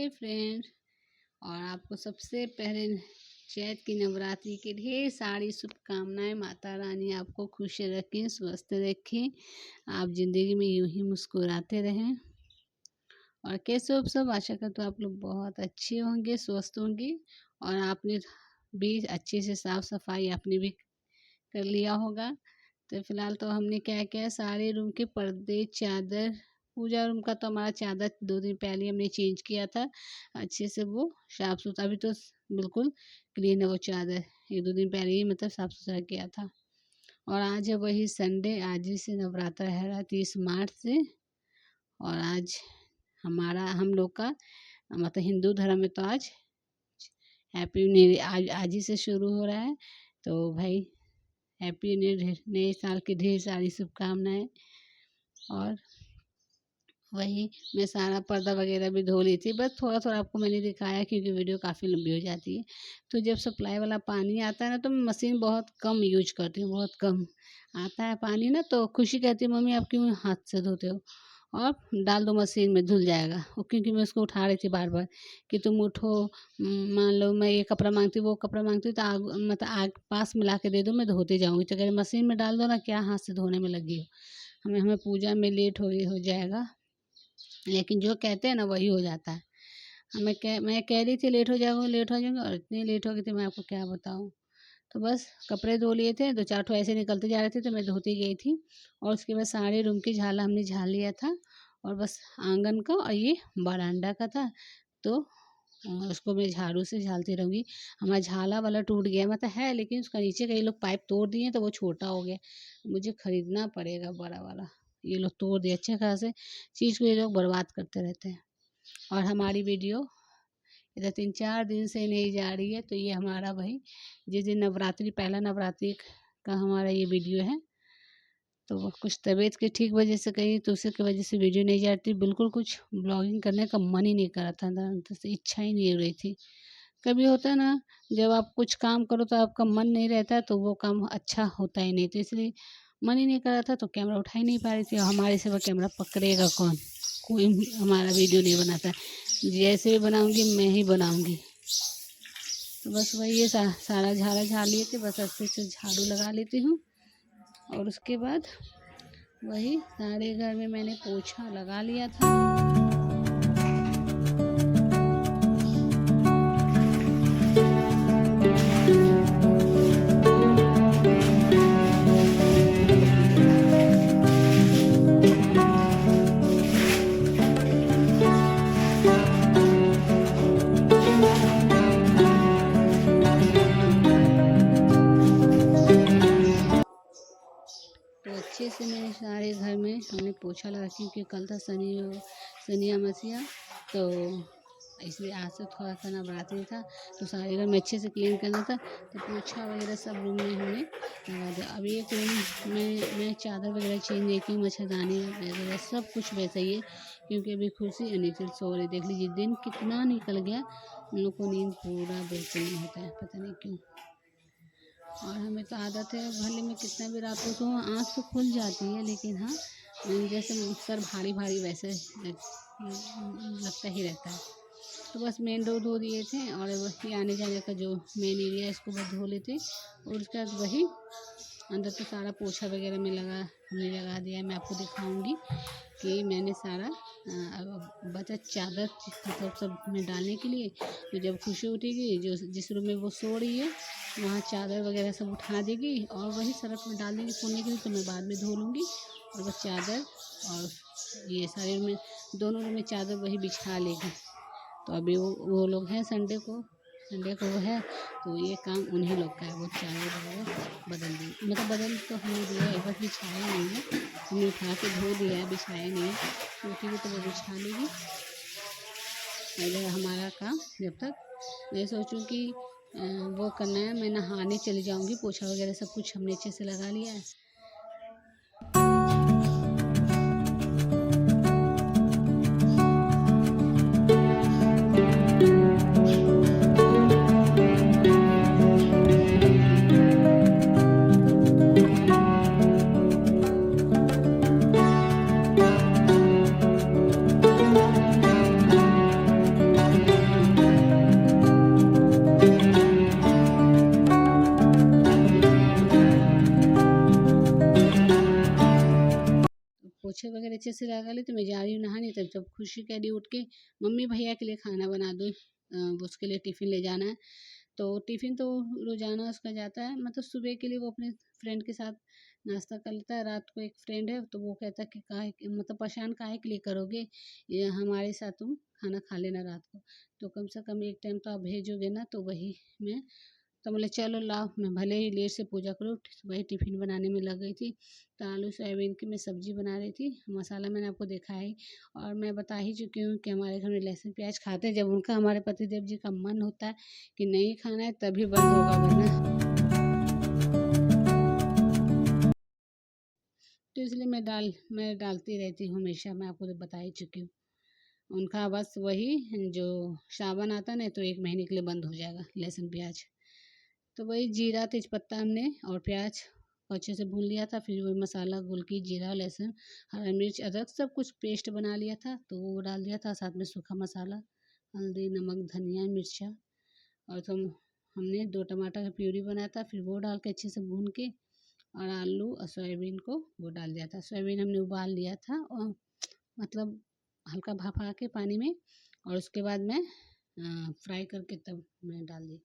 Friend, और आपको सबसे पहले चैत की नवरात्रि की ढेर सारी शुभकामनाएं। माता रानी आपको खुश रखें, स्वस्थ रखें, आप ज़िंदगी में यूं ही मुस्कुराते रहें। और कैसे हो आप सब? आशा करते हो आप लोग बहुत अच्छे होंगे, स्वस्थ होंगे। और आपने भी अच्छे से साफ सफाई आपने भी कर लिया होगा। तो फिलहाल तो हमने क्या किया, सारे रूम के पर्दे, चादर, पूजा रूम का तो हमारा चादर 2 दिन पहले हमने चेंज किया था, अच्छे से वो साफ सुथरा। अभी तो बिल्कुल क्लीन है वो चादर, 1-2 दिन पहले ही मतलब साफ सुथरा किया था। और आज है वही संडे, आज ही से नवरात्र है रहा 30 मार्च से। और आज हम लोग का मतलब हिंदू धर्म में तो आज हैप्पी न्यू ईयर आज ही से शुरू हो रहा है। तो भाई हैप्पी न्यू ईयर, नए साल की ढेर सारी शुभकामनाएं। और वही मैं सारा पर्दा वगैरह भी धो ली थी, बस थोड़ा थोड़ा आपको मैंने दिखाया क्योंकि वीडियो काफ़ी लंबी हो जाती है। तो जब सप्लाई वाला पानी आता है ना, तो मैं मशीन बहुत कम यूज करती हूँ, बहुत कम आता है पानी ना। तो खुशी कहती है मम्मी आप क्यों हाथ से धोते हो, और डाल दो मशीन में, धुल जाएगा। वो क्योंकि मैं उसको उठा रही थी बार बार कि तुम उठो, मान लो मैं ये कपड़ा मांगती हूँ, वो कपड़ा मांगती हूँ, तो आग मतलब आग पास मिला के दे दो, मैं धोती जाऊँगी। तो अगर मशीन में डाल दो ना, क्या हाथ से धोने में लगी हो, हमें पूजा में लेट हो जाएगा। लेकिन जो कहते हैं ना वही हो जाता है। मैं कह रही थी लेट हो जाऊँगी, और इतनी लेट हो गई थी मैं आपको क्या बताऊँ। तो बस कपड़े धो लिए थे, 2-4 ठो ऐसे निकलते जा रहे थे तो मैं धोती गई थी। और उसके बाद सारे रूम की झाला हमने झाल लिया था, और बस आंगन का और ये बरामदा का था। तो उसको मैं झाड़ू से झालती रहूँगी। हमारा झाला वाला टूट गया, मतलब है लेकिन उसका नीचे का ये लोग पाइप तोड़ दिए तो वो छोटा हो गया। मुझे खरीदना पड़ेगा बड़ा वाला। ये लोग तोड़ दिए अच्छे खासे चीज़ को, ये लोग बर्बाद करते रहते हैं। और हमारी वीडियो इधर 3-4 दिन से नहीं जा रही है। तो ये हमारा भाई जिस दिन नवरात्रि, पहला नवरात्रि का हमारा ये वीडियो है। तो वो कुछ तबीयत की ठीक वजह से कहीं तो उसी की वजह से वीडियो नहीं जाती। बिल्कुल कुछ ब्लॉगिंग करने का मन ही नहीं कर रहा था, अंदर से इच्छा ही नहीं हो रही थी। कभी होता है ना, जब आप कुछ काम करो तो आपका मन नहीं रहता तो वो काम अच्छा होता ही नहीं। तो इसलिए मन ही नहीं कर रहा था, तो कैमरा उठा ही नहीं पा रही थी। और हमारे सिवा कैमरा पकड़ेगा कौन, कोई हमारा वीडियो नहीं बनाता। जैसे भी बनाऊंगी मैं ही बनाऊंगी। तो बस वही ये सारा झाड़ा झाड़ लिए थे, बस अच्छे से झाड़ू लगा लेती हूँ। और उसके बाद वही सारे घर में मैंने पोछा लगा लिया था। तो अच्छे से मेरे सारे घर में हमने पोछा लगा, क्योंकि कल था शनि अमावस्या। तो इसलिए आज से थोड़ा सा नवरात्रि था, तो सारे घर में अच्छे से क्लीन करना था। तो पोछा वगैरह सब रूम में हमने लगा दिया। अब एक रूम में मैं चादर वगैरह चेंज नहीं की, मच्छरदानी वगैरह सब कुछ वैसा ही है। क्योंकि अभी खुशी अनिल सो रही, देख लीजिए दिन कितना निकल गया, उन लोग को नींद पूरा बिल्कुल नहीं होता है, पता नहीं क्यों। और हमें तो आदत है, भले में कितना भी रात को सो, आँख तो खुल जाती है, लेकिन हाँ जैसे सर भारी भारी वैसे लगता ही रहता है। तो बस मेन डोर धो दिए थे, और वही आने जाने का जो मेन एरिया है इसको बस धो लेते। और उसके बाद वही अंदर तो सारा पोछा वगैरह में हमने लगा दिया है। मैं आपको दिखाऊंगी कि मैंने सारा बचा चादर मतलब सब में डालने के लिए। तो जब खुशी उठेगी, जो जिस रूम में वो सो रही है, वहाँ चादर वगैरह सब उठा देगी और वही सरफ में डाल देंगे सोने के लिए। तो मैं बाद में धो लूँगी। और बस चादर और ये सारे रूम में, दोनों रूम में चादर वही बिछा लेगी। तो अभी वो लोग हैं, संडे को वो है, तो ये काम उन्हीं लोग का है। वो चादर वगैरह बदल दी, मतलब बदल तो हमने दिया है, बस बिछाया नहीं है। हमने उठा के धो दिया है, बिछाया नहीं है। तो उठेगी तो वो बिछा लेगी। इधर हमारा काम जब तक मैं सोचूं कि वो करना है, मैं नहाने चली जाऊंगी। पोछा वगैरह सब कुछ हमने अच्छे से लगा लिया है। अच्छे से लगा ली, तो मैं जा रही हूँ नहाने। तब जब खुशी कह दी उठ के, मम्मी भैया के लिए खाना बना दो, उसके लिए टिफ़िन ले जाना है। तो टिफ़िन तो रोज़ाना उसका जाता है, मतलब सुबह के लिए वो अपने फ्रेंड के साथ नाश्ता कर लेता है। रात को एक फ्रेंड है, तो वो कहता है कि मतलब परेशान काहे के लिए करोगे, ये हमारे साथ तुम खाना खा लेना रात को, तो कम से कम एक टाइम तो आप भेजोगे ना। तो वही मैं, तो बोले चलो लाओ, मैं भले ही लेट से पूजा करूँ, वही टिफ़िन बनाने में लग गई थी। तो आलू सोयाबीन की मैं सब्ज़ी बना रही थी। मसाला मैंने आपको दिखाया ही, और मैं बता ही चुकी हूँ कि हमारे घर में लहसुन प्याज खाते हैं। जब उनका, हमारे पतिदेव जी का मन होता है कि नहीं खाना है, तभी बंद होगा, वरना तो इसलिए मैं डालती रहती हूँ हमेशा, मैं आपको तो बता ही चुकी हूँ। उनका बस वही, जो सावन आता ना, तो 1 महीने के लिए बंद हो जाएगा लहसुन प्याज। तो वही जीरा तेजपत्ता हमने और प्याज को अच्छे से भून लिया था। फिर वही मसाला गोलकी, जीरा, लहसुन, हरा मिर्च, अदरक सब कुछ पेस्ट बना लिया था, तो वो डाल दिया था। साथ में सूखा मसाला, हल्दी, नमक, धनिया, मिर्चा, और तो हमने 2 टमाटर का प्यूरी बनाया था, फिर वो डाल के अच्छे से भून के, और आलू और सोयाबीन को वो डाल दिया था। सोयाबीन हमने उबाल लिया था, और मतलब हल्का भापा के पानी में, और उसके बाद मैं फ्राई करके तब मैं डाल दी।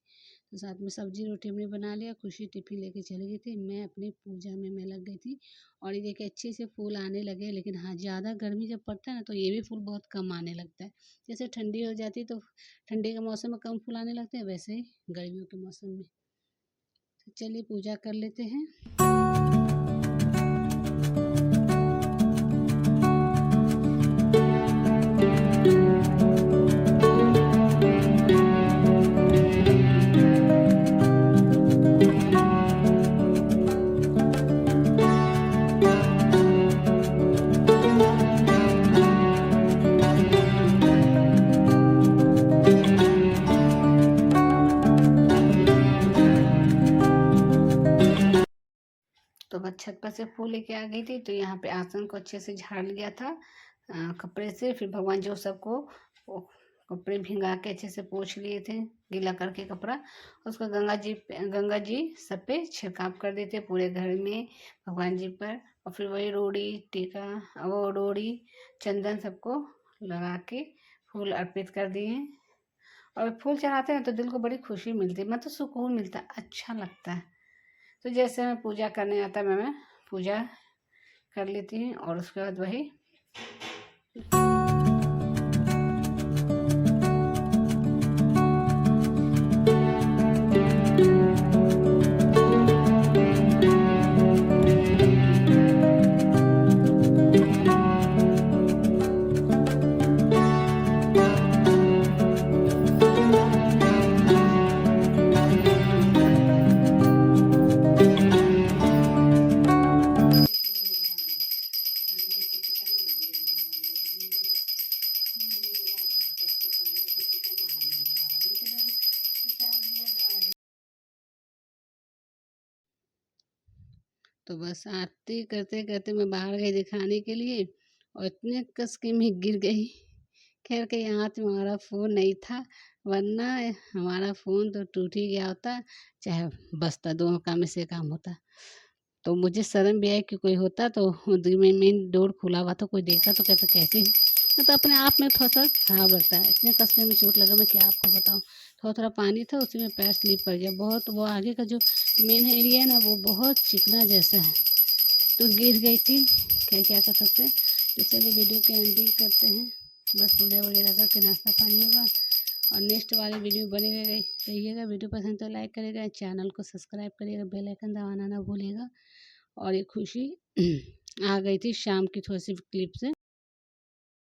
तो साथ में सब्जी रोटी हमने बना लिया। खुशी टिफिन लेके चली गई थी, मैं अपनी पूजा में मैं लग गई थी। और ये देखिए अच्छे से फूल आने लगे, लेकिन हाँ, ज़्यादा गर्मी जब पड़ता है ना, तो ये भी फूल बहुत कम आने लगता है। जैसे ठंडी हो जाती है, तो ठंडी के मौसम में कम फूल आने लगते हैं, वैसे ही गर्मियों के मौसम में। तो चलिए पूजा कर लेते हैं। तो बस छत पर से फूल लेके आ गई थी, तो यहाँ पे आसन को अच्छे से झाड़ लिया था कपड़े से। फिर भगवान जी सबको वो कपड़े भिंगा के अच्छे से पोंछ लिए थे, गीला करके कपड़ा। उसको गंगा जी सब पे छिड़काव कर देते पूरे घर में, भगवान जी पर। और फिर वही रोड़ी टीका, वो रोड़ी चंदन सबको लगा के फूल अर्पित कर दिए। और फूल चढ़ाते हैं तो दिल को बड़ी खुशी मिलती है, मतलब सुकून मिलता है, अच्छा लगता है। तो जैसे मैं पूजा करने आता है, मैं पूजा कर लेती हूँ, और उसके बाद वही तो बस आरती करते करते मैं बाहर गई दिखाने के लिए, और इतने कस के मैं गिर गई। खैर कहीं हाथ में हमारा फ़ोन नहीं था, वरना हमारा फ़ोन तो टूट ही गया होता, चाहे बचता, दोनों काम में से काम होता। तो मुझे शर्म भी आई कि कोई होता तो मेन डोर खुला हुआ था, कोई देखता तो कहता कैसे। तो अपने आप में थोड़ा-सा खराब लगता है। इतने कस के में चोट लगा, मैं क्या आपको बताऊँ। थोड़ा-थोड़ा पानी था, उसी में पैर स्लिप कर गया। बहुत वो आगे का जो मेन एरिया है ना, वो बहुत चिकना जैसा है, तो गिर गई थी। क्या कर सकते हैं। तो चलिए वीडियो की एंडिंग करते हैं। बस पूजा वगैरह करके नाश्ता पानी होगा, और नेक्स्ट वाले वीडियो बने रहिएगा। वीडियो पसंद तो लाइक करिएगा, चैनल को सब्सक्राइब करिएगा, बेल आइकन दबाना ना भूलिएगा। और ये खुशी आ गई थी शाम की थोड़ी सी क्लिप से।